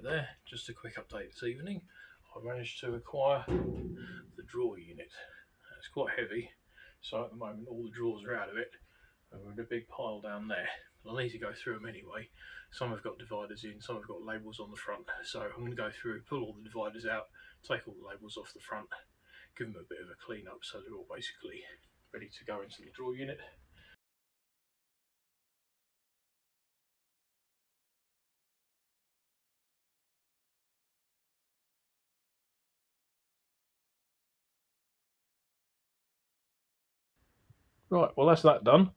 Right there, just a quick update this evening. I managed to acquire the drawer unit. It's quite heavy, so at the moment all the drawers are out of it, and we're in a big pile down there. But I need to go through them anyway. Some have got dividers in, some have got labels on the front, so I'm going to go through, pull all the dividers out, take all the labels off the front, give them a bit of a clean up so they're all basically ready to go into the drawer unit. Right, well that's that done.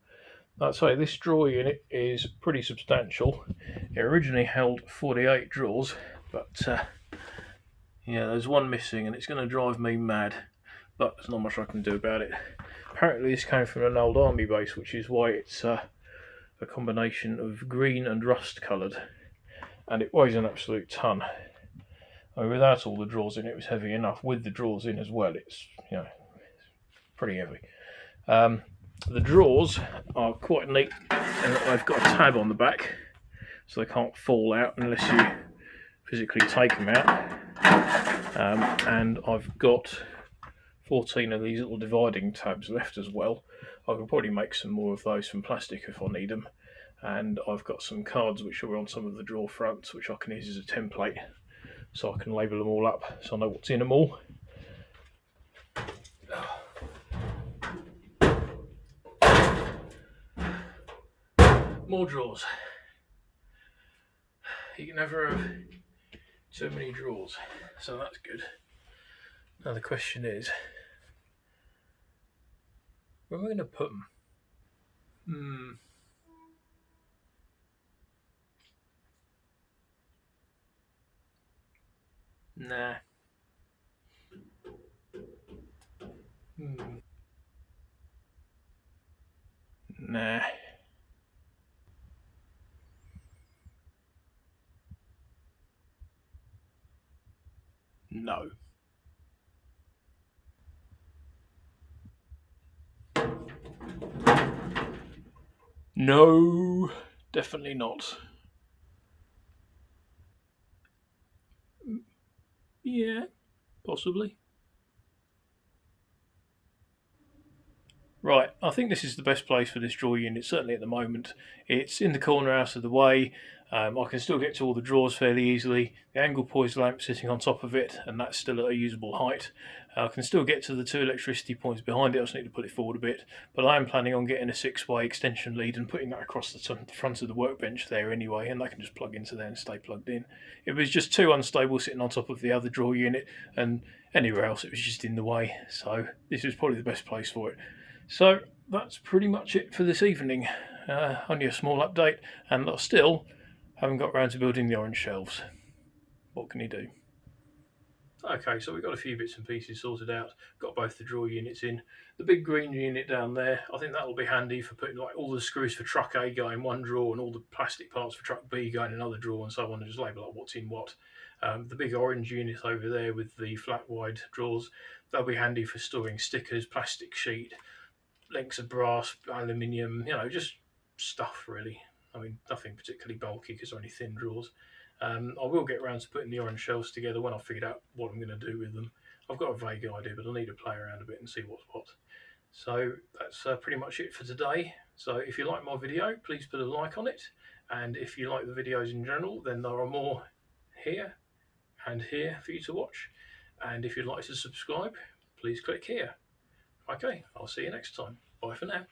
I'd say this drawer unit is pretty substantial. It originally held 48 drawers, but yeah, there's one missing and it's going to drive me mad, but there's not much I can do about it. Apparently this came from an old army base, which is why it's a combination of green and rust coloured, and it weighs an absolute ton. I mean, without all the drawers in it was heavy enough. With the drawers in as well, it's pretty heavy. The drawers are quite neat, and they've got a tab on the back, so they can't fall out unless you physically take them out. And I've got 14 of these little dividing tabs left as well. I can probably make some more of those from plastic if I need them. And I've got some cards which are on some of the drawer fronts, which I can use as a template, so I can label them all up so I know what's in them all. More drawers. You can never have too many drawers, so that's good. Now the question is, where am I going to put them? Nah. Nah. No. No, definitely not. Yeah, possibly. Right, I think this is the best place for this drawer unit, certainly at the moment. It's in the corner out of the way. I can still get to all the drawers fairly easily. The angle poised lamp sitting on top of it, and that's still at a usable height. I can still get to the two electricity points behind it. I just need to pull it forward a bit. But I am planning on getting a 6-way extension lead and putting that across the front of the workbench there anyway, and that can just plug into there and stay plugged in. It was just too unstable sitting on top of the other drawer unit, and anywhere else it was just in the way. So this is probably the best place for it. So that's pretty much it for this evening. Only a small update, and still haven't got around to building the orange shelves. What can you do? Okay, so we've got a few bits and pieces sorted out. Got both the drawer units in. The big green unit down there, I think that'll be handy for putting like all the screws for truck A go in one drawer and all the plastic parts for truck B go in another drawer and so on, and just label up what's in what. The big orange unit over there with the flat wide drawers, that'll be handy for storing stickers, plastic sheet, lengths of brass, aluminium, just stuff really. I mean, nothing particularly bulky because they're only thin drawers. I will get around to putting the orange shelves together when I've figured out what I'm going to do with them. I've got a vague idea, but I'll need to play around a bit and see what's what. So that's pretty much it for today. So if you like my video, please put a like on it. And if you like the videos in general, then there are more here and here for you to watch. And if you'd like to subscribe, please click here. Okay, I'll see you next time. Bye for now.